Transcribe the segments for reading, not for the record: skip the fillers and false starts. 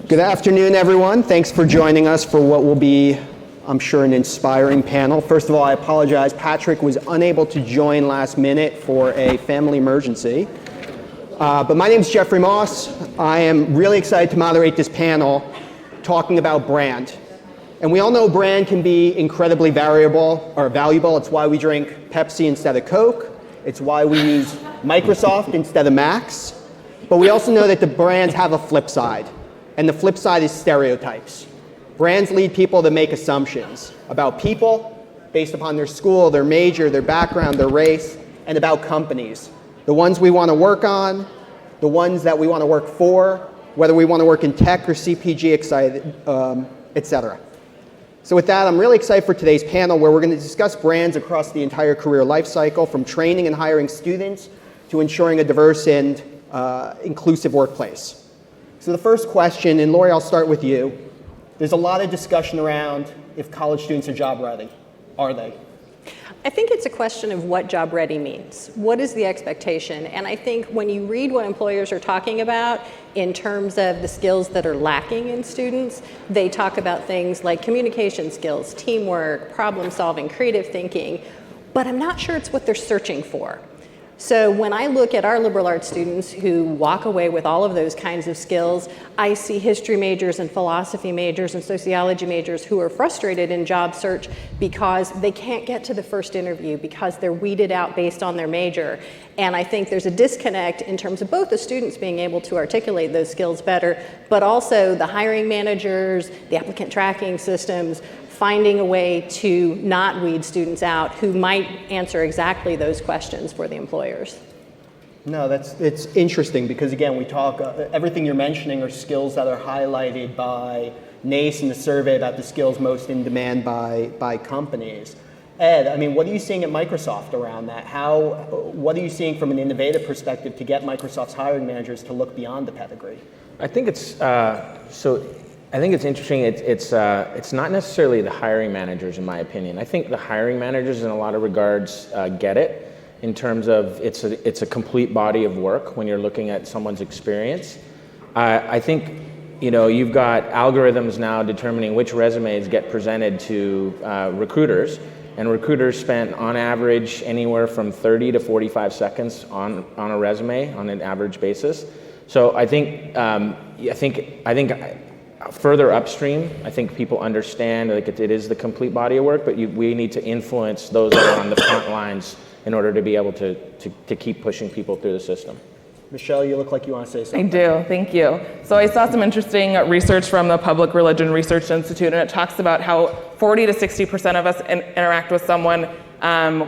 Good afternoon, everyone. Thanks for joining us for what will be, I'm sure, an inspiring panel. First of all, I apologize. Patrick was unable to join last minute for a family emergency. But my name is Jeffrey Moss. I am really excited to moderate this panel talking about brand. And we all know brand can be incredibly valuable. It's why we drink Pepsi instead of Coke. It's why we use Microsoft instead of Macs. But we also know that the brands have a flip side. And the flip side is stereotypes. Brands lead people to make assumptions about people based upon their school, their major, their background, their race, and about companies. The ones we want to work on, the ones that we want to work for, whether we want to work in tech or CPG, etc. So with that, I'm really excited for today's panel where we're going to discuss brands across the entire career life cycle, from training and hiring students to ensuring a diverse and inclusive workplace. So the first question, and Lori, I'll start with you. There's a lot of discussion around if college students are job ready. Are they? I think it's a question of what job ready means. What is the expectation? And I think when you read what employers are talking about in terms of the skills that are lacking in students, they talk about things like communication skills, teamwork, problem solving, creative thinking, but I'm not sure it's what they're searching for. So when I look at our liberal arts students who walk away with all of those kinds of skills, I see history majors and philosophy majors and sociology majors who are frustrated in job search because they can't get to the first interview because they're weeded out based on their major. And I think there's a disconnect in terms of both the students being able to articulate those skills better, but also the hiring managers, the applicant tracking systems, finding a way to not weed students out who might answer exactly those questions for the employers. No, it's interesting because, again, we talk, everything you're mentioning are skills that are highlighted by NACE and the survey about the skills most in demand by companies. Ed, I mean, what are you seeing at Microsoft around that? What are you seeing from an innovative perspective to get Microsoft's hiring managers to look beyond the pedigree? I think it's I think it's interesting. It's not necessarily the hiring managers, in my opinion. I think the hiring managers, in a lot of regards, get it in terms of it's a complete body of work when you're looking at someone's experience. I think you've got algorithms now determining which resumes get presented to recruiters, and recruiters spend on average anywhere from 30 to 45 seconds on a resume on an average basis. So I think further upstream, I think people understand like it is the complete body of work, but we need to influence those that are on the front lines in order to be able to keep pushing people through the system. Michelle, you look like you want to say something. I do, thank you. So I saw some interesting research from the Public Religion Research Institute, and it talks about how 40 to 60% of us interact with someone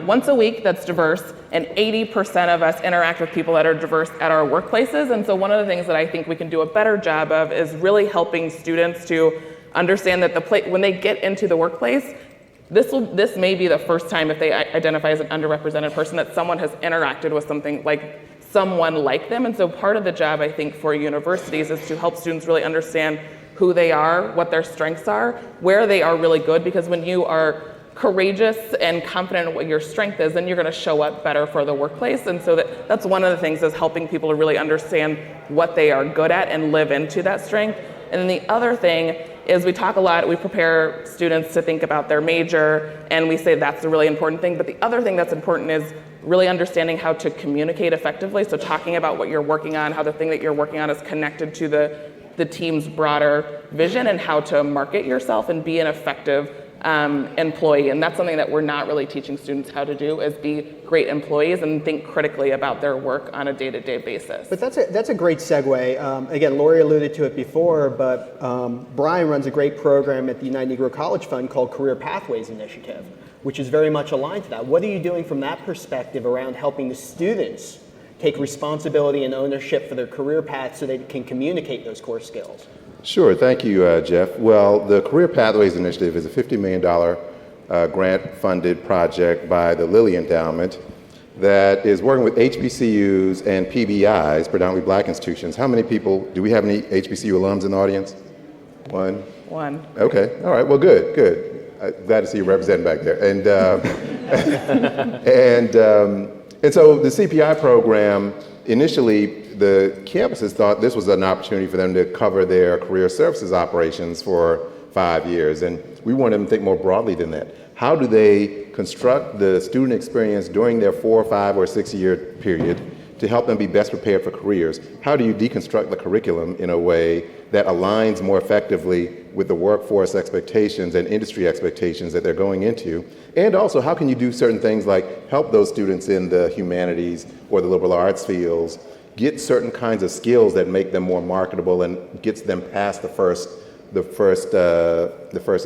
once a week that's diverse, and 80% of us interact with people that are diverse at our workplaces. And so one of the things that I think we can do a better job of is really helping students to understand that when they get into the workplace, this may be the first time if they identify as an underrepresented person that someone has interacted with someone like them. And so part of the job, I think, for universities is to help students really understand who they are, what their strengths are, where they are really good, because when you are courageous and confident in what your strength is, then you're going to show up better for the workplace. And so that's one of the things, is helping people to really understand what they are good at and live into that strength. And then the other thing is we talk a lot, we prepare students to think about their major, and we say that's a really important thing. But the other thing that's important is really understanding how to communicate effectively. So talking about what you're working on, how the thing that you're working on is connected to the team's broader vision, and how to market yourself and be an effective employee. And that's something that we're not really teaching students how to do, is be great employees and think critically about their work on a day-to-day basis. But that's a great segue. Again, Lori alluded to it before, but Brian runs a great program at the United Negro College Fund called Career Pathways Initiative, which is very much aligned to that. What are you doing from that perspective around helping the students take responsibility and ownership for their career path so they can communicate those core skills? Sure, thank you, Jeff. Well, the Career Pathways Initiative is a $50 million grant-funded project by the Lilly Endowment that is working with HBCUs and PBIs, predominantly black institutions. How many people, do we have any HBCU alums in the audience? One? One. Okay, all right, well, good. Glad to see you representing back there. And so the CPI program initially, the campuses thought this was an opportunity for them to cover their career services operations for 5 years, and we wanted them to think more broadly than that. How do they construct the student experience during their 4, 5, or 6-year period to help them be best prepared for careers? How do you deconstruct the curriculum in a way that aligns more effectively with the workforce expectations and industry expectations that they're going into? And also, how can you do certain things like help those students in the humanities or the liberal arts fields get certain kinds of skills that make them more marketable and gets them past the first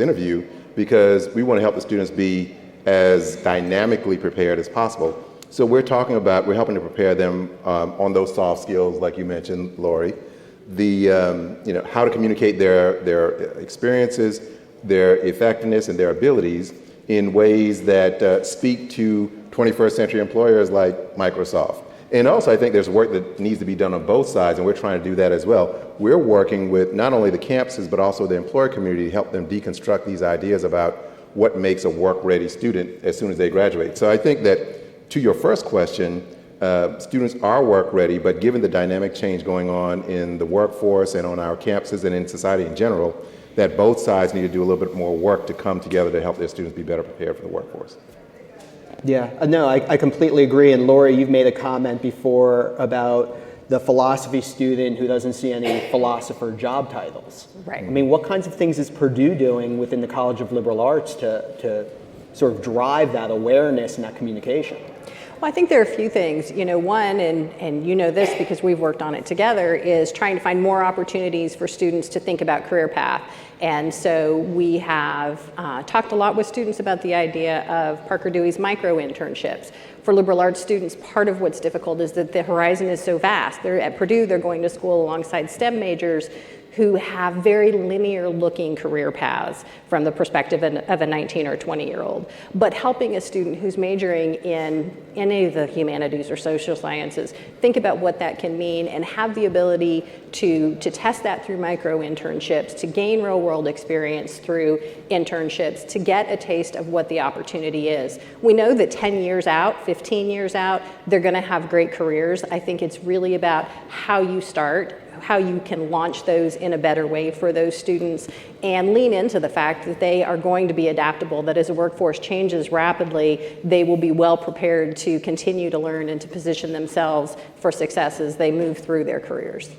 interview, because we want to help the students be as dynamically prepared as possible. So we're helping to prepare them on those soft skills, like you mentioned, Lori, how to communicate their experiences, their effectiveness, and their abilities in ways that speak to 21st century employers like Microsoft. And also, I think there's work that needs to be done on both sides, and we're trying to do that as well. We're working with not only the campuses, but also the employer community to help them deconstruct these ideas about what makes a work-ready student as soon as they graduate. So I think that, to your first question, students are work-ready, but given the dynamic change going on in the workforce and on our campuses and in society in general, that both sides need to do a little bit more work to come together to help their students be better prepared for the workforce. Yeah, no, I completely agree. And Lori, you've made a comment before about the philosophy student who doesn't see any philosopher job titles. Right. I mean, what kinds of things is Purdue doing within the College of Liberal Arts to sort of drive that awareness and that communication? Well, I think there are a few things. One, and you know this because we've worked on it together, is trying to find more opportunities for students to think about career path. And so we have talked a lot with students about the idea of Parker Dewey's micro internships. For liberal arts students, part of what's difficult is that the horizon is so vast. At Purdue, they're going to school alongside STEM majors who have very linear looking career paths from the perspective of a 19 or 20-year-old. But helping a student who's majoring in any of the humanities or social sciences think about what that can mean and have the ability to test that through micro internships, to gain real world experience through internships, to get a taste of what the opportunity is. We know that 10 years out, 15 years out, they're gonna have great careers. I think it's really about how you start, how you can launch those in a better way for those students, and lean into the fact that they are going to be adaptable, that as a workforce changes rapidly, they will be well prepared to continue to learn and to position themselves for success as they move through their careers.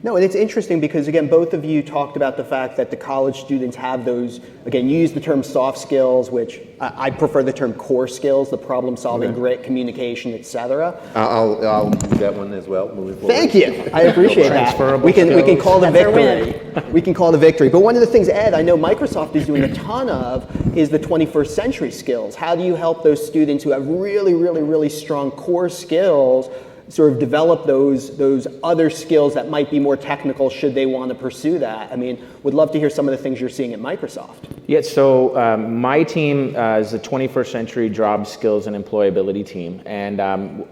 No, and it's interesting because, again, both of you talked about the fact that the college students have those, again, you use the term soft skills, which I prefer the term core skills, the problem solving, grit, communication, et cetera. I'll do that one as well moving forward. Thank you. I appreciate that. We can call the victory. We can call the victory. But one of the things, Ed, I know Microsoft is doing a ton of is the 21st century skills. How do you help those students who have really, really, really strong core skills sort of develop those other skills that might be more technical should they want to pursue that? I mean, would love to hear some of the things you're seeing at Microsoft. Yeah, so my team is the 21st Century Job Skills and Employability team. And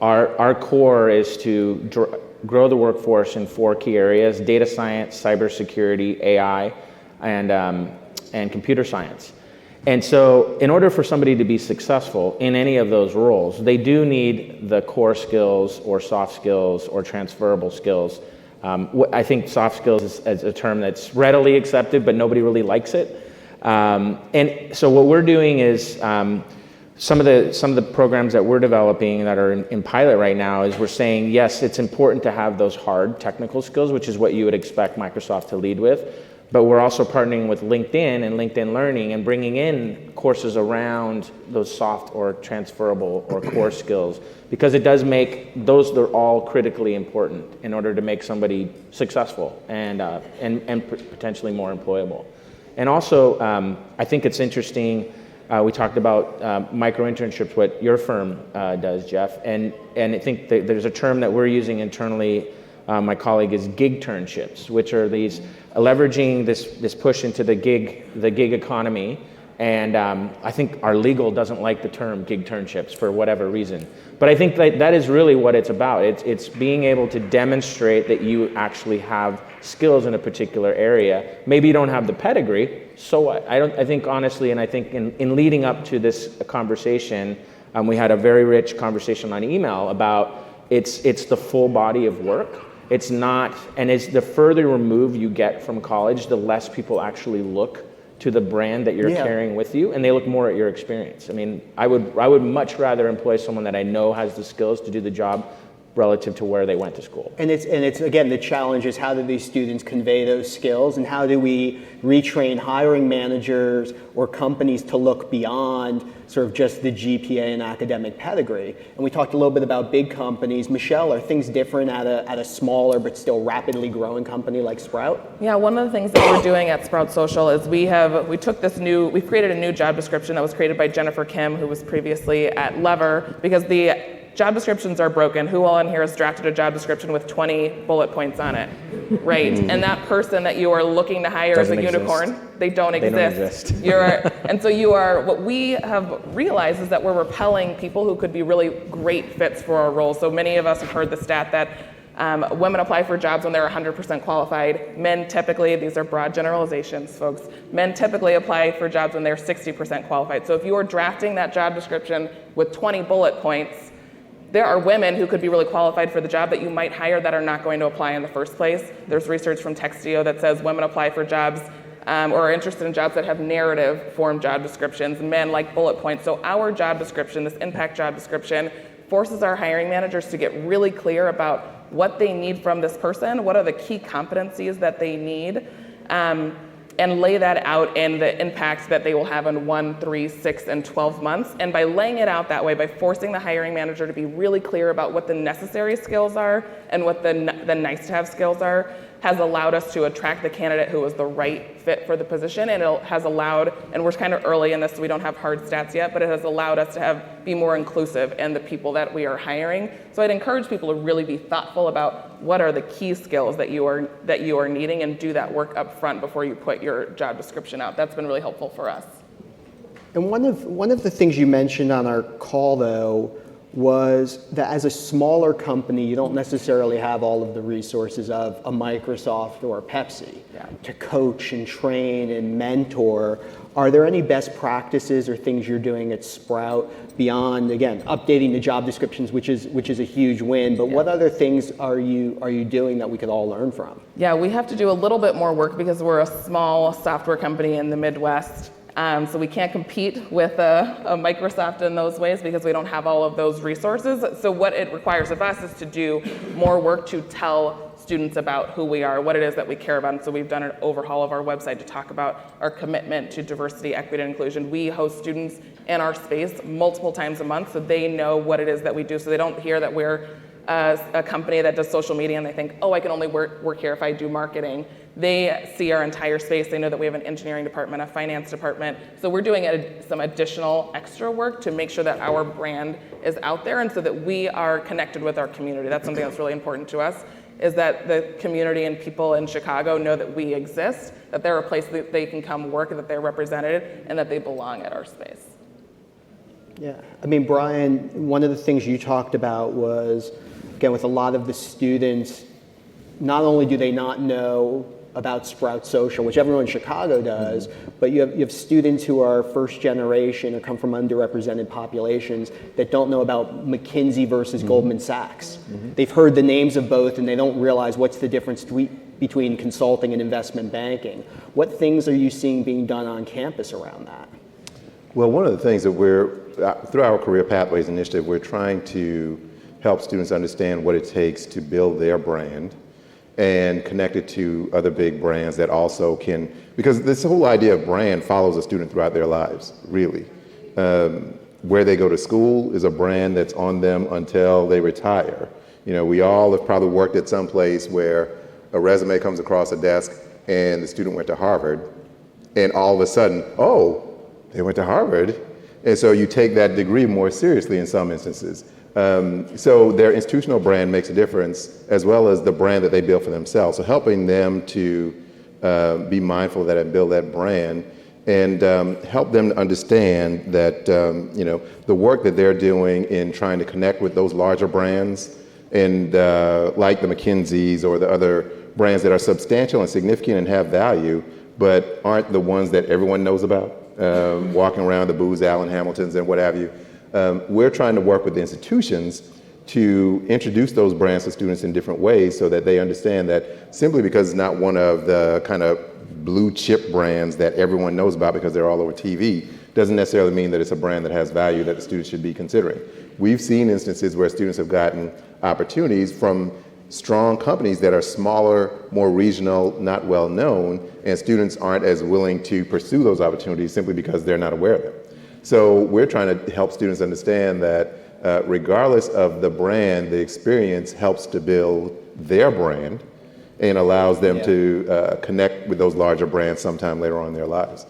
our core is to grow the workforce in 4 key areas: data science, cybersecurity, AI, and computer science. And so in order for somebody to be successful in any of those roles, they do need the core skills or soft skills or transferable skills. I think soft skills is a term that's readily accepted, but nobody really likes it. And so what we're doing is some of the programs that we're developing that are in pilot right now is we're saying, yes, it's important to have those hard technical skills, which is what you would expect Microsoft to lead with. But we're also partnering with LinkedIn and LinkedIn Learning and bringing in courses around those soft or transferable or core skills, because it does make those, they're all critically important in order to make somebody successful and potentially more employable. And also, I think it's interesting, we talked about micro internships, what your firm does, Jeff, and I think that there's a term that we're using internally, my colleague, is gig turnships, which are these leveraging this push into the gig economy. And I think our legal doesn't like the term gig turnships for whatever reason. But I think that is really what it's about. It's being able to demonstrate that you actually have skills in a particular area. Maybe you don't have the pedigree, so what? I think honestly, and I think in leading up to this conversation, we had a very rich conversation on email about it's the full body of work. It's not, and it's the further removed you get from college, the less people actually look to the brand that you're carrying with you, and they look more at your experience. I mean, I would much rather employ someone that I know has the skills to do the job relative to where they went to school. And it's again, the challenge is how do these students convey those skills, and how do we retrain hiring managers or companies to look beyond sort of just the GPA and academic pedigree. And we talked a little bit about big companies. Michelle, are things different at a smaller but still rapidly growing company like Sprout? Yeah, one of the things that we're doing at Sprout Social is we've created a new job description that was created by Jennifer Kim, who was previously at Lever, because the job descriptions are broken. Who all in here has drafted a job description with 20 bullet points on it, right? And that person that you are looking to hire as a unicorn, they don't exist. And so what we have realized is that we're repelling people who could be really great fits for our roles. So many of us have heard the stat that women apply for jobs when they're 100% qualified. Men typically, these are broad generalizations, folks, men typically apply for jobs when they're 60% qualified. So if you are drafting that job description with 20 bullet points, there are women who could be really qualified for the job that you might hire that are not going to apply in the first place. There's research from Textio that says women apply for jobs or are interested in jobs that have narrative form job descriptions. Men like bullet points. So our job description, this impact job description, forces our hiring managers to get really clear about what they need from this person, what are the key competencies that they need, and lay that out in the impact that they will have in 1, 3, 6, and 12 months. And by laying it out that way, by forcing the hiring manager to be really clear about what the necessary skills are and what the nice-to-have skills are, has allowed us to attract the candidate who is the right fit for the position, and it has allowed, and we're kind of early in this, so we don't have hard stats yet, but it has allowed us to be more inclusive in the people that we are hiring. So I'd encourage people to really be thoughtful about what are the key skills that you are needing, and do that work up front before you put your job description out. That's been really helpful for us. And one of the things you mentioned on our call, though, was that as a smaller company, you don't necessarily have all of the resources of a Microsoft or a Pepsi to coach and train and mentor. Are there any best practices or things you're doing at Sprout beyond, again, updating the job descriptions, which is a huge win, but what other things are you doing that we could all learn from? Yeah, we have to do a little bit more work because we're a small software company in the Midwest. So we can't compete with a Microsoft in those ways because we don't have all of those resources. So what it requires of us is to do more work to tell students about who we are, what it is that we care about. And so we've done an overhaul of our website to talk about our commitment to diversity, equity, and inclusion. We host students in our space multiple times a month so they know what it is that we do, so they don't hear that we're a company that does social media and they think, oh, I can only work here if I do marketing. They see our entire space. They know that we have an engineering department, a finance department. So we're doing some additional extra work to make sure that our brand is out there and so that we are connected with our community. That's something that's really important to us, is that the community and people in Chicago know that we exist, that they're a place that they can come work, that they're represented, and that they belong at our space. Yeah, I mean, Brian, one of the things you talked about was, again, with a lot of the students, not only do they not know about Sprout Social, which everyone in Chicago does, but you have students who are first generation or come from underrepresented populations that don't know about McKinsey versus Goldman Sachs. They've heard the names of both and they don't realize what's the difference between consulting and investment banking. What things are you seeing being done on campus around that? Well, one of the things that through our Career Pathways initiative, we're trying to help students understand what it takes to build their brand and connect it to other big brands that also can, because this whole idea of brand follows a student throughout their lives, really. Where they go to school is a brand that's on them until they retire. You know, we all have probably worked at some place where a resume comes across a desk and the student went to Harvard, and all of a sudden, oh, they went to Harvard. And so you take that degree more seriously in some instances. So their institutional brand makes a difference, as well as the brand that they build for themselves. So helping them to be mindful of that and build that brand, and help them to understand that the work that they're doing in trying to connect with those larger brands, and like the McKinseys or the other brands that are substantial and significant and have value, but aren't the ones that everyone knows about, walking around the Booz Allen Hamiltons and what have you. We're trying to work with the institutions to introduce those brands to students in different ways so that they understand that simply because it's not one of the kind of blue chip brands that everyone knows about because they're all over TV doesn't necessarily mean that it's a brand that has value that the students should be considering. We've seen instances where students have gotten opportunities from strong companies that are smaller, more regional, not well known, and students aren't as willing to pursue those opportunities simply because they're not aware of them. So we're trying to help students understand that regardless of the brand, the experience helps to build their brand and allows them to connect with those larger brands sometime later on in their lives.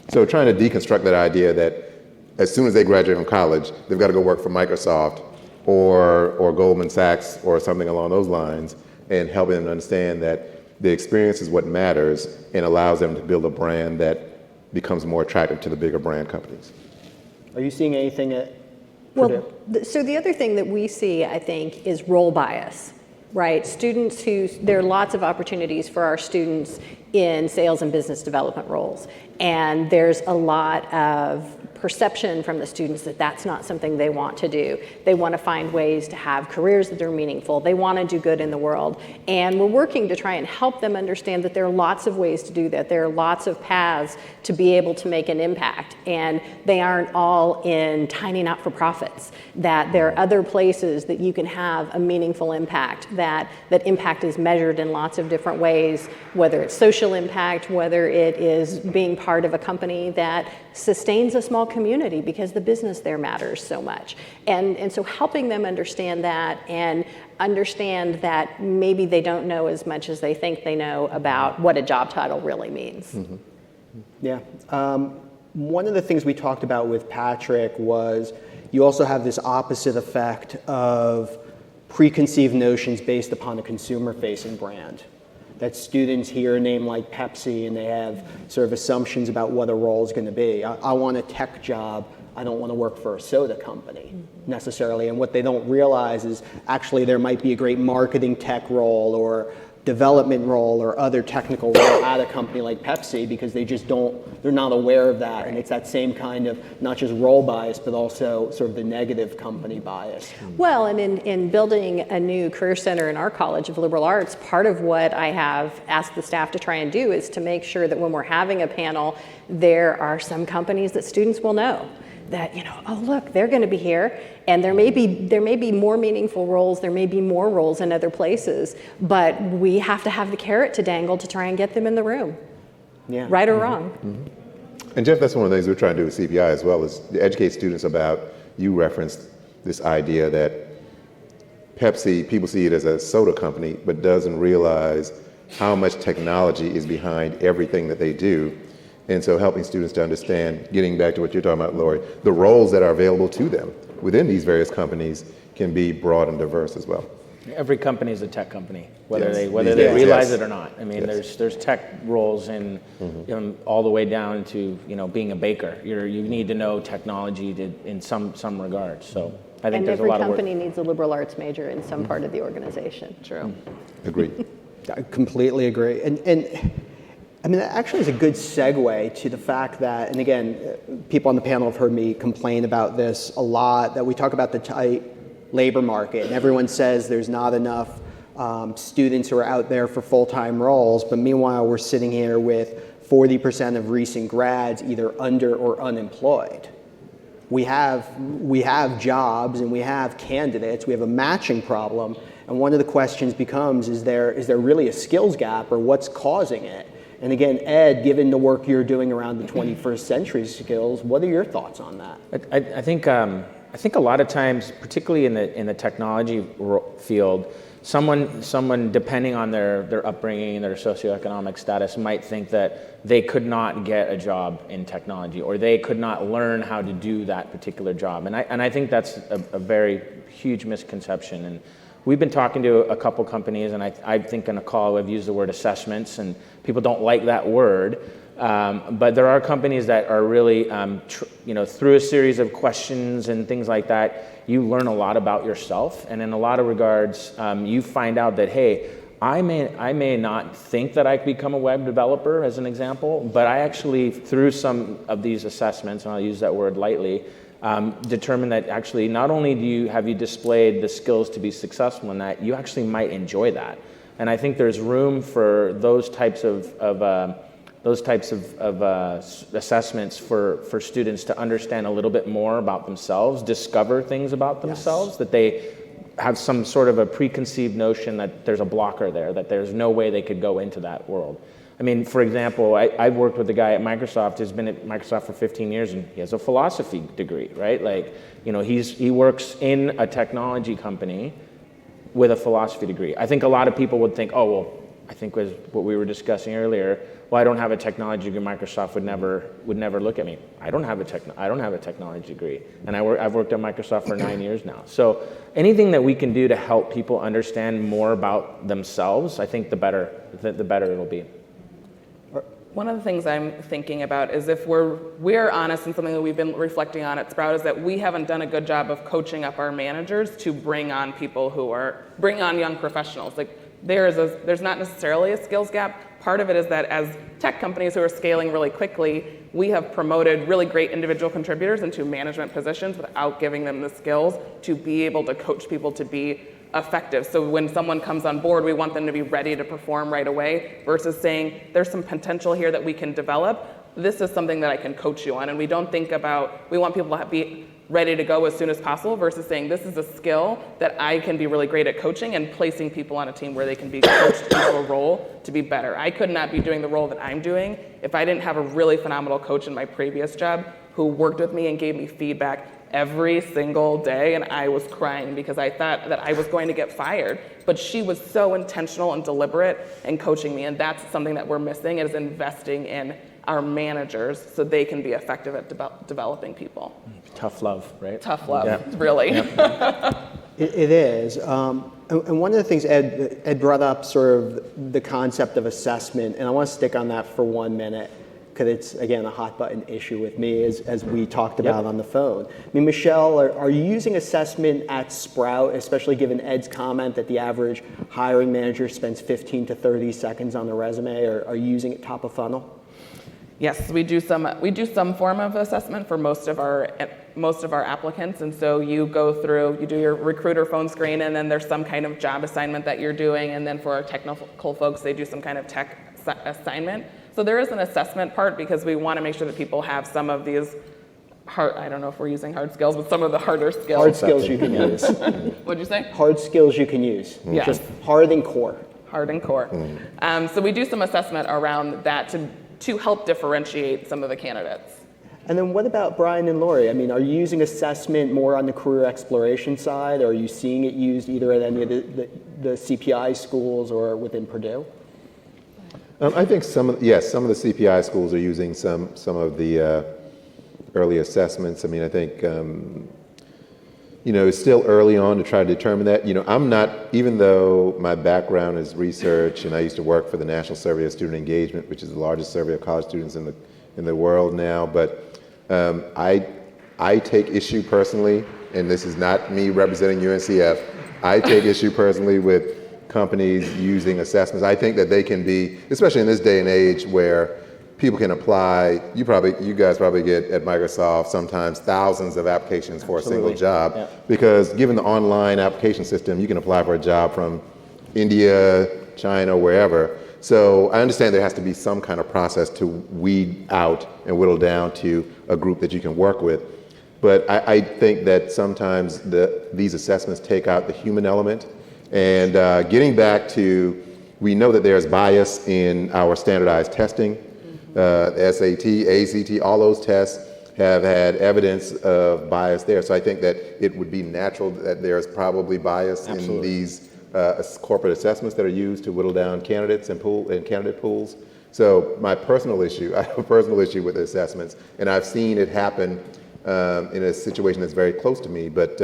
So trying to deconstruct that idea that as soon as they graduate from college, they've got to go work for Microsoft or Goldman Sachs or something along those lines, and helping them understand that the experience is what matters and allows them to build a brand that becomes more attractive to the bigger brand companies. Are you seeing anything at Purdue? Well, so the other thing that we see, I think, is role bias, right? Students there are lots of opportunities for our students in sales and business development roles. And there's a lot of perception from the students that that's not something they want to do. They want to find ways to have careers that are meaningful. They want to do good in the world. And we're working to try and help them understand that there are lots of ways to do that. There are lots of paths to be able to make an impact. And they aren't all in tiny not-for-profits, that there are other places that you can have a meaningful impact, that impact is measured in lots of different ways, whether it's social impact, whether it is being part of a company that sustains a small community because the business there matters so much. And so helping them understand that and understand that maybe they don't know as much as they think they know about what a job title really means. Mm-hmm. Yeah. One of the things we talked about with Patrick was you also have this opposite effect of preconceived notions based upon a consumer-facing brand. That students hear a name like Pepsi and they have sort of assumptions about what a role is going to be. I want a tech job. I don't want to work for a soda company necessarily. And what they don't realize is actually there might be a great marketing tech role or development role or other technical role at a company like Pepsi because they're not aware of that. Right. And it's that same kind of not just role bias, but also sort of the negative company bias. Well, and in building a new career center in our College of Liberal Arts, part of what I have asked the staff to try and do is to make sure that when we're having a panel, there are some companies that students will know. That, oh look, they're going to be here, and there may be more meaningful roles, there may be more roles in other places, but we have to have the carrot to dangle to try and get them in the room, right or wrong. Mm-hmm. And Jeff, that's one of the things we're trying to do with CPI as well, is to educate students about, you referenced this idea that Pepsi, people see it as a soda company, but doesn't realize how much technology is behind everything that they do. And so helping students to understand, getting back to what you're talking about, Lori, the roles that are available to them within these various companies can be broad and diverse as well. Every company is a tech company, whether Yes. they realize it or not. I mean, Yes. there's tech roles in all the way down to being a baker. You need to know technology in some regards. So I think there's a lot of work. And every company needs a liberal arts major in some part of the organization. True. Agreed. I completely agree. And I mean, that actually is a good segue to the fact that, and again, people on the panel have heard me complain about this a lot, that we talk about the tight labor market, and everyone says there's not enough students who are out there for full-time roles, but meanwhile, we're sitting here with 40% of recent grads either under or unemployed. We have jobs and we have candidates, we have a matching problem, and one of the questions becomes, is there really a skills gap, or what's causing it? And again, Ed, given the work you're doing around the 21st century skills, what are your thoughts on that? I think a lot of times, particularly in the technology field, someone depending on their upbringing, their socioeconomic status, might think that they could not get a job in technology, or they could not learn how to do that particular job. And I think that's a very huge misconception. And we've been talking to a couple companies, and I think in a call I've used the word assessments, and people don't like that word. But there are companies that are really, through a series of questions and things like that, you learn a lot about yourself. And in a lot of regards, you find out that, hey, I may not think that I could become a web developer, as an example, but I actually, through some of these assessments, and I'll use that word lightly, determine that actually not only have you displayed the skills to be successful in that, you actually might enjoy that. And I think there's room for those types of assessments for students to understand a little bit more about themselves, discover things about themselves, that they have some sort of a preconceived notion that there's a blocker there, that there's no way they could go into that world. I mean, for example, I've worked with a guy at Microsoft who's been at Microsoft for 15 years, and he has a philosophy degree, right? Like, you know, he works in a technology company with a philosophy degree. I think a lot of people would think, oh, well, I think was what we were discussing earlier, well, I don't have a technology degree, Microsoft would never look at me. I don't have a technology degree, and I've worked at Microsoft for 9 years now. So anything that we can do to help people understand more about themselves, I think the better it'll be. One of the things I'm thinking about is if we're honest, and something that we've been reflecting on at Sprout is that we haven't done a good job of coaching up our managers to bring on young professionals. Like there's not necessarily a skills gap. Part of it is that as tech companies who are scaling really quickly, we have promoted really great individual contributors into management positions without giving them the skills to be able to coach people to be effective. So when someone comes on board, we want them to be ready to perform right away versus saying, there's some potential here that we can develop. This is something that I can coach you on. And we don't think about, we want people to be ready to go as soon as possible versus saying, this is a skill that I can be really great at coaching and placing people on a team where they can be coached into a role to be better. I could not be doing the role that I'm doing if I didn't have a really phenomenal coach in my previous job who worked with me and gave me feedback every single day, and I was crying because I thought that I was going to get fired. But she was so intentional and deliberate in coaching me, and that's something that we're missing, is investing in our managers so they can be effective at developing people. Tough love, right? Tough love, yeah. Really. Yeah. It is. And one of the things Ed brought up, sort of the concept of assessment, and I want to stick on that for 1 minute, because it's, again, a hot button issue with me, as we talked about on the phone. I mean, Michelle, are you using assessment at Sprout, especially given Ed's comment that the average hiring manager spends 15 to 30 seconds on the resume, or are you using it top of funnel? Yes, we do some form of assessment for most of our applicants, and so you go through, you do your recruiter phone screen, and then there's some kind of job assignment that you're doing, and then for our technical folks, they do some kind of tech assignment. So there is an assessment part because we want to make sure that people have some of these I don't know if we're using hard skills, but some of the harder skills. Hard skills you can use. What'd you say? Hard skills you can use. Yes. Just hard and core. Hard and core. So we do some assessment around that to help differentiate some of the candidates. And then what about Brian and Lori? I mean, are you using assessment more on the career exploration side, or are you seeing it used either at any of the CPI schools or within Purdue? I think some of the CPI schools are using some of the early assessments. I mean, I think it's still early on to try to determine that. I'm not, even though my background is research, and I used to work for the National Survey of Student Engagement, which is the largest survey of college students in the world now. But I take issue personally, and this is not me representing UNCF. I take issue personally with companies using assessments. I think that they can be, especially in this day and age where people can apply. You guys probably get at Microsoft sometimes thousands of applications for Absolutely. a single job, Yeah. because given the online application system, you can apply for a job from India, China, wherever. So I understand there has to be some kind of process to weed out and whittle down to a group that you can work with. But I think that sometimes these assessments take out the human element. And getting back to, we know that there's bias in our standardized testing. The SAT, ACT, all those tests have had evidence of bias there. So I think that it would be natural that there's probably bias in these corporate assessments that are used to whittle down candidates and candidate pools. So I have a personal issue with the assessments, and I've seen it happen in a situation that's very close to me. But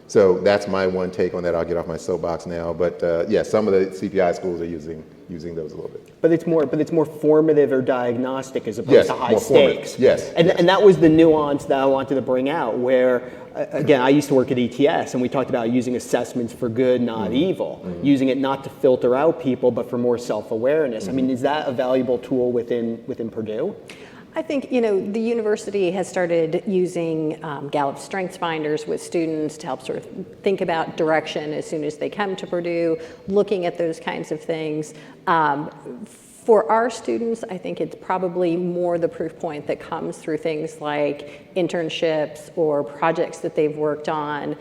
so that's my one take on that. I'll get off my soapbox now. But some of the CPI schools are using those a little bit. But it's more formative or diagnostic as opposed to high stakes. Yes. And that was the nuance that I wanted to bring out, where again, I used to work at ETS, and we talked about using assessments for good, not evil, using it not to filter out people, but for more self-awareness. I mean, is that a valuable tool within Purdue? I think, the university has started using Gallup Strengths Finders with students to help sort of think about direction as soon as they come to Purdue, looking at those kinds of things. For our students, I think it's probably more the proof point that comes through things like internships or projects that they've worked on.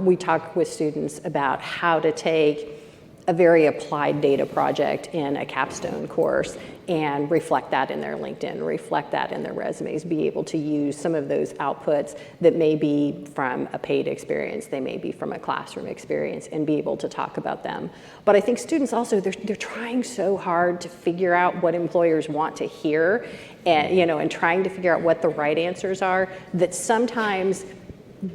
We talk with students about how to take a very applied data project in a capstone course and reflect that in their LinkedIn, reflect that in their resumes, be able to use some of those outputs that may be from a paid experience, they may be from a classroom experience, and be able to talk about them. But I think students also, they're trying so hard to figure out what employers want to hear and, and trying to figure out what the right answers are, that sometimes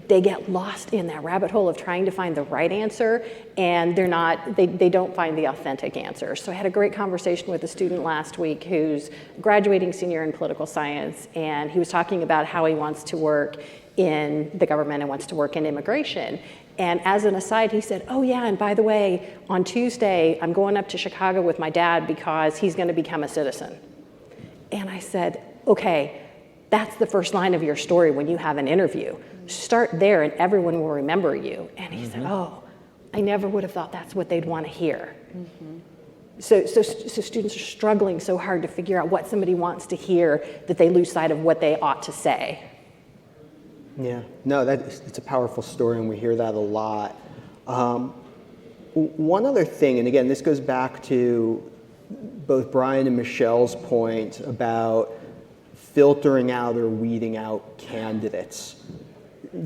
they get lost in that rabbit hole of trying to find the right answer, and they don't find the authentic answer. So I had a great conversation with a student last week who's graduating senior in political science, and he was talking about how he wants to work in the government and wants to work in immigration. And as an aside, he said, oh yeah, and by the way, on Tuesday, I'm going up to Chicago with my dad because he's gonna become a citizen. And I said, okay, that's the first line of your story when you have an interview. Start there and everyone will remember you. And he said, oh, I never would have thought that's what they'd want to hear. So students are struggling so hard to figure out what somebody wants to hear that they lose sight of what they ought to say. Yeah, no, it's a powerful story, and we hear that a lot. One other thing, and again, this goes back to both Brian and Michelle's point about filtering out or weeding out candidates.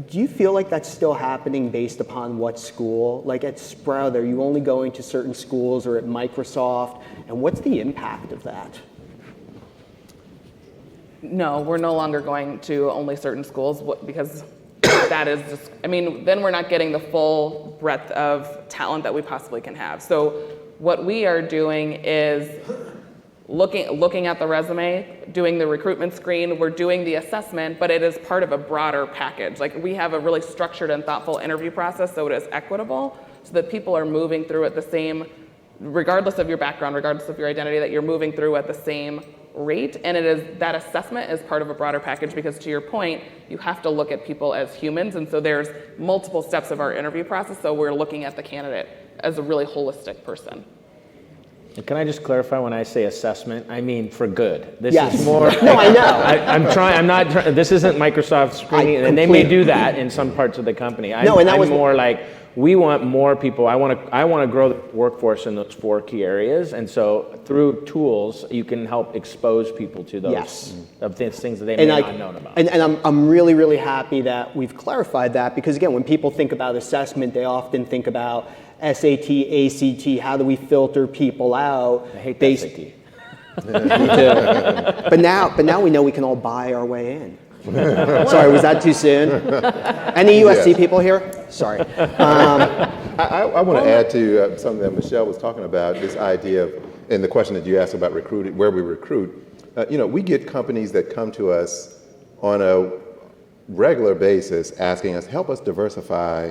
Do you feel like that's still happening based upon what school? Like at Sprout, are you only going to certain schools, or at Microsoft? And what's the impact of that? No, we're no longer going to only certain schools because that is just, then we're not getting the full breadth of talent that we possibly can have. So what we are doing is looking at the resume, doing the recruitment screen, we're doing the assessment, but it is part of a broader package. Like, we have a really structured and thoughtful interview process so it is equitable, so that people are moving through at the same, regardless of your background, regardless of your identity, that you're moving through at the same rate. And that assessment is part of a broader package because, to your point, you have to look at people as humans, and so there's multiple steps of our interview process, so we're looking at the candidate as a really holistic person. Can I just clarify, when I say assessment, I mean for good. This Yes. is more. No, I know. This isn't Microsoft screening, and they may do that in some parts of the company. I'm more like, we want more people. I want to grow the workforce in those 4 key areas, and so through tools, you can help expose people to those things that they may not have known about. And I'm really, really happy that we've clarified that, because again, when people think about assessment, they often think about SAT, ACT, how do we filter people out? I hate the SAT. Me too. But now we know we can all buy our way in. Sorry, was that too soon? Any USC people here? Sorry. I want to add to something that Michelle was talking about, this idea of, and the question that you asked about recruiting, where we recruit. We get companies that come to us on a regular basis asking us, help us diversify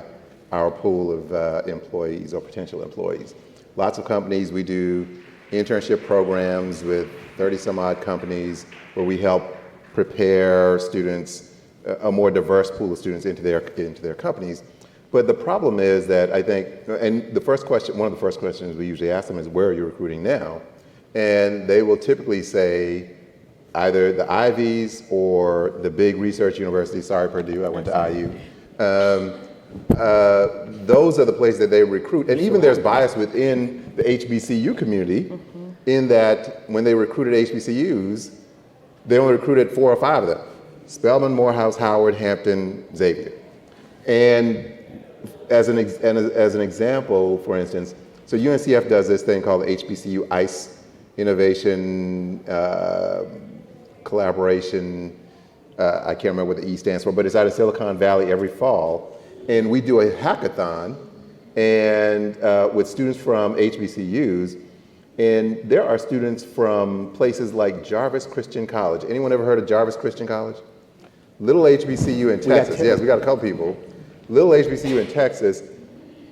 our pool of employees or potential employees. Lots of companies, we do internship programs with 30 some odd companies where we help prepare students, a more diverse pool of students into their companies. But the problem is that I think, and one of the first questions we usually ask them is, where are you recruiting now? And they will typically say either the Ivies or the big research universities. Sorry, Purdue, I went to IU. Those are the places that they recruit. And even there's bias within the HBCU community in that when they recruited HBCUs, they only recruited 4 or 5 of them: Spelman, Morehouse, Howard, Hampton, Xavier. And as an example, for instance, so UNCF does this thing called the HBCU ICE Innovation Collaboration. I can't remember what the E stands for, but it's out of Silicon Valley every fall. And we do a hackathon and with students from HBCUs. And there are students from places like Jarvis Christian College. Anyone ever heard of Jarvis Christian College? Little HBCU in Texas. Yes, we got a couple people. Little HBCU in Texas,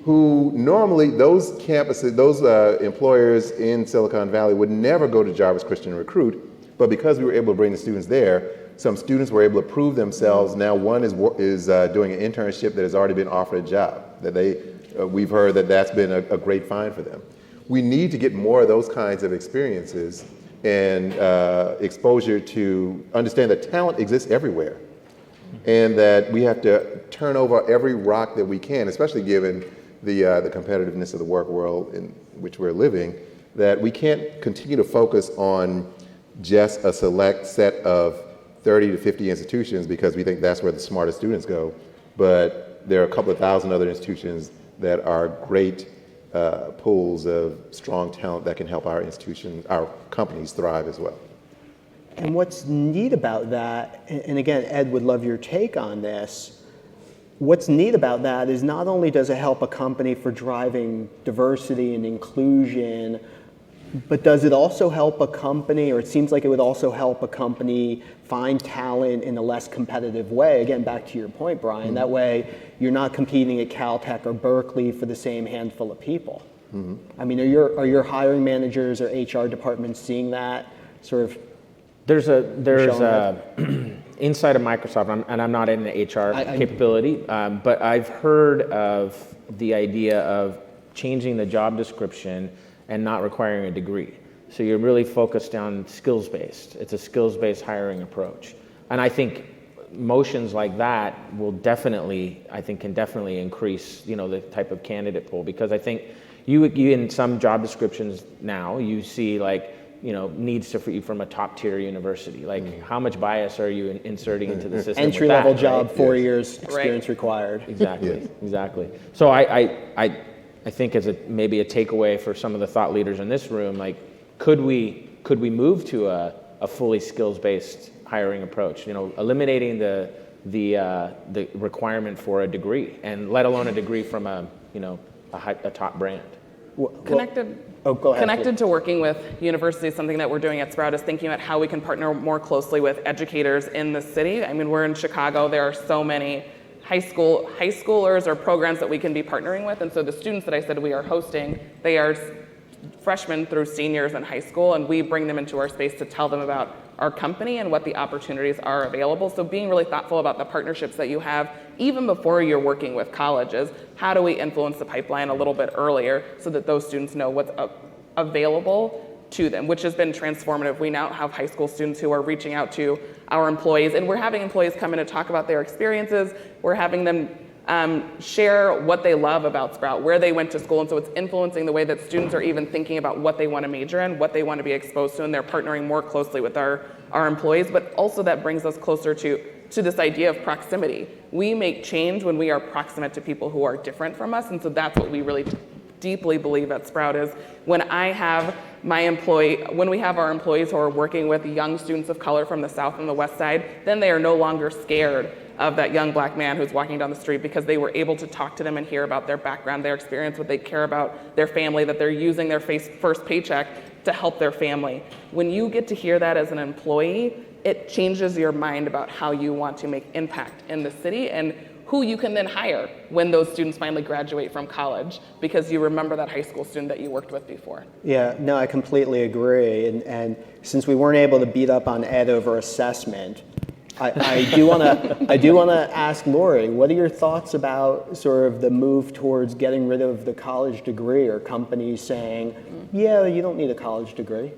who normally those campuses, those employers in Silicon Valley would never go to Jarvis Christian and recruit. But because we were able to bring the students there, some students were able to prove themselves. Now one is doing an internship that has already been offered a job. We've heard that that's been a great find for them. We need to get more of those kinds of experiences and exposure to understand that talent exists everywhere, and that we have to turn over every rock that we can, especially given the competitiveness of the work world in which we're living, that we can't continue to focus on just a select set of 30 to 50 institutions because we think that's where the smartest students go. But there are a couple of thousand other institutions that are great pools of strong talent that can help our institutions, our companies thrive as well. And what's neat about that, and again, Ed would love your take on this, what's neat about that is not only does it help a company for driving diversity and inclusion, but does it also help a company, or it seems like it would also help a company find talent in a less competitive way? Again, back to your point, Brian, Mm-hmm. that way you're not competing at Caltech or Berkeley for the same handful of people. Mm-hmm. I mean, are your hiring managers or HR departments seeing that sort of? There's inside of Microsoft, and I'm not in the HR capability, but I've heard of the idea of changing the job description and not requiring a degree. So you're really focused on skills-based. It's a skills-based hiring approach. And I think motions like that will definitely, can definitely increase, the type of candidate pool, because I think you in some job descriptions now, you see needs for you from a top tier university. How much bias are you inserting into the system? Entry level with that, job, right? 4 years experience required. Exactly, exactly. So I think as maybe a takeaway for some of the thought leaders in this room, could we move to a fully skills-based hiring approach? Eliminating the requirement for a degree, and let alone a degree from a top brand. Connected to working with universities, something that we're doing at Sprout is thinking about how we can partner more closely with educators in the city. I mean, we're in Chicago. There are so many high schoolers or programs that we can be partnering with. And so the students that I said we are hosting, they are freshmen through seniors in high school, and we bring them into our space to tell them about our company and what the opportunities are available. So being really thoughtful about the partnerships that you have, even before you're working with colleges, how do we influence the pipeline a little bit earlier so that those students know what's available to them, which has been transformative. We now have high school students who are reaching out to our employees, and we're having employees come in and talk about their experiences. We're having them share what they love about Sprout, where they went to school, and so it's influencing the way that students are even thinking about what they want to major in, what they want to be exposed to, and they're partnering more closely with our employees. But also that brings us closer to this idea of proximity. We make change when we are proximate to people who are different from us, and so that's what we really deeply believe at Sprout is when we have our employees who are working with young students of color from the South and the West Side, then they are no longer scared of that young black man who's walking down the street, because they were able to talk to them and hear about their background, their experience, what they care about, their family, that they're using their first paycheck to help their family. When you get to hear that as an employee, it changes your mind about how you want to make impact in the city and who you can then hire when those students finally graduate from college, because you remember that high school student that you worked with before. Yeah, no, I completely agree. And since we weren't able to beat up on Ed over assessment, I do want to ask Lori, what are your thoughts about sort of the move towards getting rid of the college degree, or companies saying, yeah, you don't need a college degree?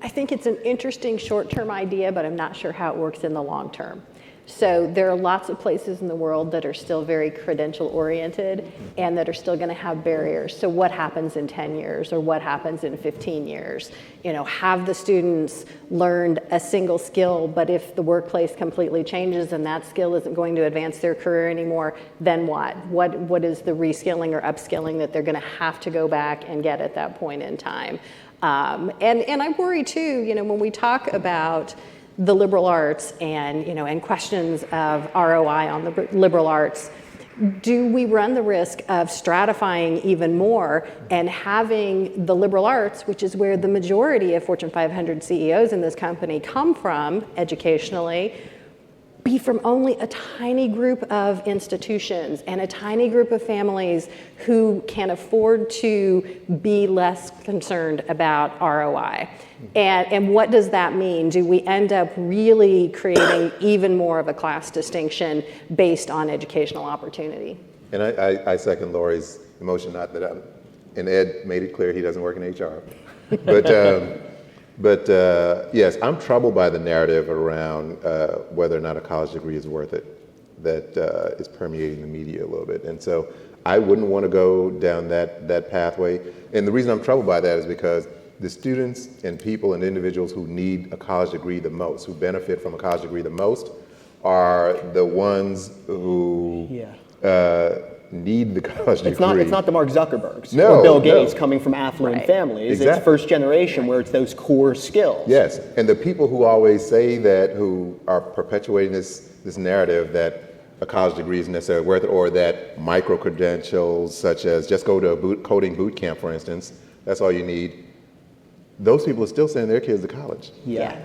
I think it's an interesting short-term idea, but I'm not sure how it works in the long term. So there are lots of places in the world that are still very credential-oriented and that are still going to have barriers. So what happens in 10 years or what happens in 15 years? Have the students learned a single skill, but if the workplace completely changes and that skill isn't going to advance their career anymore, then what? What is the reskilling or upskilling that they're going to have to go back and get at that point in time? And I worry too, when we talk about the liberal arts and questions of ROI on the liberal arts, do we run the risk of stratifying even more and having the liberal arts, which is where the majority of Fortune 500 CEOs in this company come from educationally, be from only a tiny group of institutions and a tiny group of families who can afford to be less concerned about ROI. And what does that mean? Do we end up really creating even more of a class distinction based on educational opportunity? And I second Lori's emotion, not that and Ed made it clear he doesn't work in HR. But yes, I'm troubled by the narrative around whether or not a college degree is worth it that is permeating the media a little bit. And so I wouldn't want to go down that pathway. And the reason I'm troubled by that is because the students and people and individuals who need a college degree the most, who benefit from a college degree the most, are the ones who need the college degree. It's not the Mark Zuckerbergs No, or Bill Gates no. coming from affluent Right. families. Exactly. It's first generation where it's those core skills. Yes, and the people who always say that, who are perpetuating this narrative that a college degree isn't necessarily worth it, or that micro-credentials, such as just go to a coding boot camp, for instance, that's all you need. Those people are still sending their kids to college. Yeah.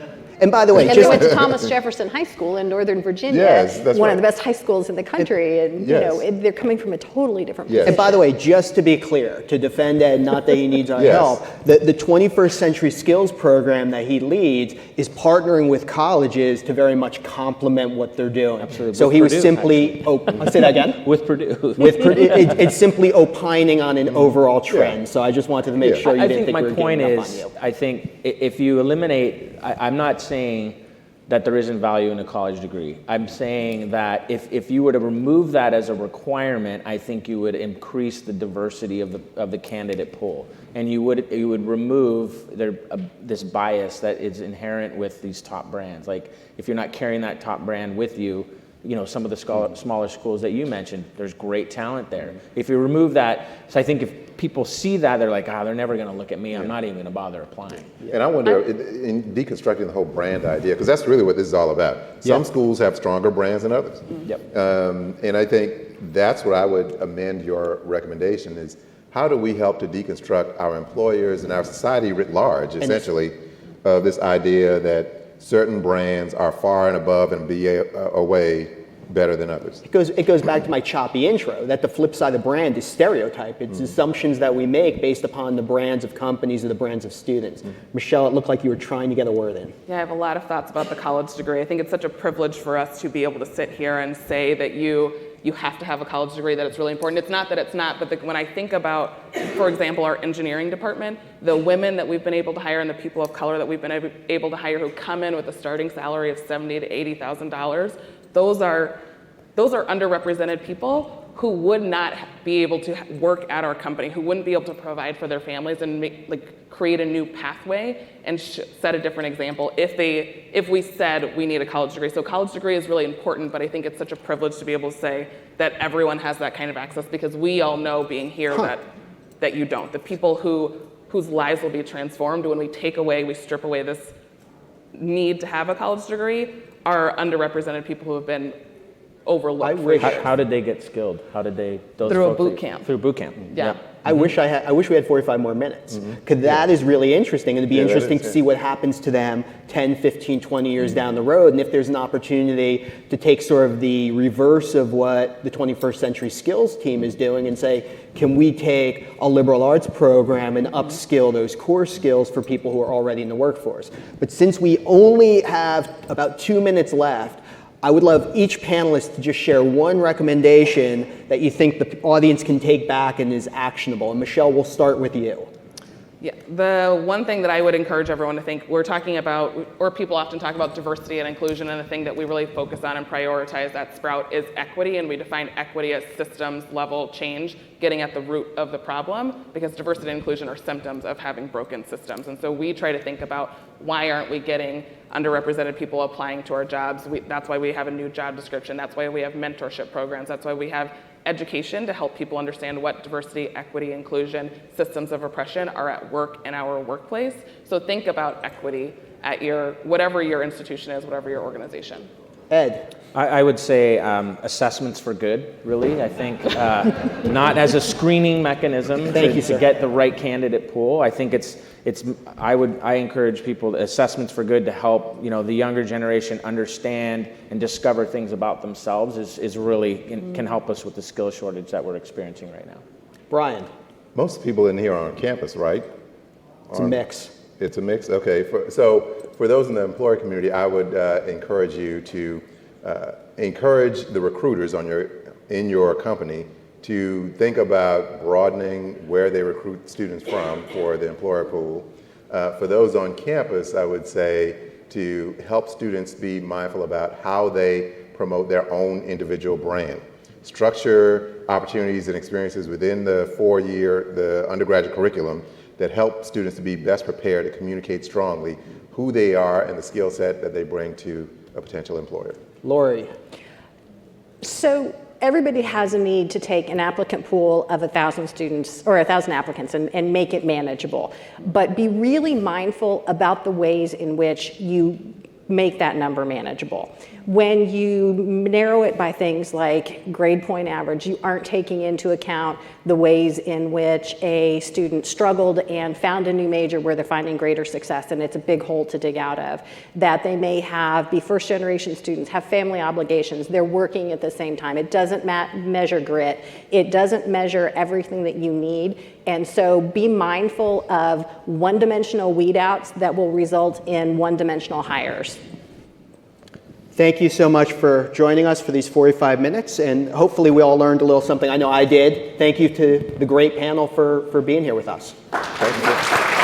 And by the way, And they went to Thomas Jefferson High School in Northern Virginia, Yes, that's one right. of the best high schools in the country, and Yes. they're coming from a totally different Yes. position. And by the way, just to be clear, to defend Ed, not that he needs our Yes. help, the 21st Century Skills program that he leads is partnering with colleges to very much complement what they're doing. Absolutely. So With he was Purdue, simply, I'll say that again? With Purdue. With it's simply opining on an overall trend. So I just wanted to make Yeah. sure you I didn't think think we my were point ganging up on is, you. I think if you eliminate, I'm not saying that there isn't value in a college degree. I'm saying that if you were to remove that as a requirement, I think you would increase the diversity of the candidate pool, and you would remove this bias that is inherent with these top brands. Like if you're not carrying that top brand with you, some of the smaller schools that you mentioned, there's great talent there. If you remove that, so I think if people see that, they're like, they're never going to look at me. I'm not even going to bother applying. And I wonder, in deconstructing the whole brand idea, because that's really what this is all about. Some schools have stronger brands than others. Yep. And I think that's what I would amend your recommendation is, how do we help to deconstruct our employers and our society writ large, essentially, of this idea that certain brands are far and above and away better than others? It goes back to my choppy intro, that the flip side of brand is stereotype. It's assumptions that we make based upon the brands of companies or the brands of students. Michelle, it looked like you were trying to get a word in. Yeah, I have a lot of thoughts about the college degree. I think it's such a privilege for us to be able to sit here and say that you have to have a college degree, that it's really important. It's not that it's not, but when I think about, for example, our engineering department, the women that we've been able to hire and the people of color that we've been able to hire who come in with a starting salary of $70,000 to $80,000, those are underrepresented people who would not be able to work at our company, who wouldn't be able to provide for their families and create a new pathway and set a different example if we said we need a college degree. So college degree is really important, but I think it's such a privilege to be able to say that everyone has that kind of access, because we all know being here that you don't. The people whose lives will be transformed when we strip away this need to have a college degree are underrepresented people who have been overlooked. How did they get skilled? How did they? Through a boot camp. Through boot camp. Yeah. I wish we had 45 more minutes, because that is really interesting, and it'd be interesting to see what happens to them 10, 15, 20 years down the road, and if there's an opportunity to take sort of the reverse of what the 21st Century Skills team is doing and say, can we take a liberal arts program and upskill those core skills for people who are already in the workforce? But since we only have about 2 minutes left, I would love each panelist to just share one recommendation that you think the audience can take back and is actionable. And Michelle, we'll start with you. Yeah, the one thing that I would encourage everyone to think, we're talking about, or people often talk about diversity and inclusion, and the thing that we really focus on and prioritize at Sprout is equity, and we define equity as systems level change, getting at the root of the problem, because diversity and inclusion are symptoms of having broken systems. And so we try to think about, why aren't we getting underrepresented people applying to our jobs? That's why we have a new job description. That's why we have mentorship programs. That's why we have education to help people understand what diversity, equity, inclusion, systems of oppression are at work in our workplace. So think about equity at whatever your institution is, whatever your organization. Ed. I would say assessments for good, really. I think not as a screening mechanism to get the right candidate pool. I think I encourage people assessments for good to help the younger generation understand and discover things about themselves is really can help us with the skill shortage that we're experiencing right now. Brian. Most people in here are on campus, right? It's a mix. It's a mix? Okay. So for those in the employer community, I would encourage you to encourage the recruiters in your company to think about broadening where they recruit students from for the employer pool. For those on campus, I would say to help students be mindful about how they promote their own individual brand. Structure opportunities and experiences within the undergraduate curriculum that help students to be best prepared to communicate strongly who they are and the skill set that they bring to a potential employer. Lori. So everybody has a need to take an applicant pool of 1,000 students or 1,000 applicants and make it manageable. But be really mindful about the ways in which you make that number manageable. When you narrow it by things like grade point average, you aren't taking into account the ways in which a student struggled and found a new major where they're finding greater success, and it's a big hole to dig out of. That they may be first generation students, have family obligations, they're working at the same time. It doesn't measure grit. It doesn't measure everything that you need. And so be mindful of one-dimensional weed outs that will result in one-dimensional hires. Thank you so much for joining us for these 45 minutes, and hopefully we all learned a little something. I know I did. Thank you to the great panel for being here with us. Thank you.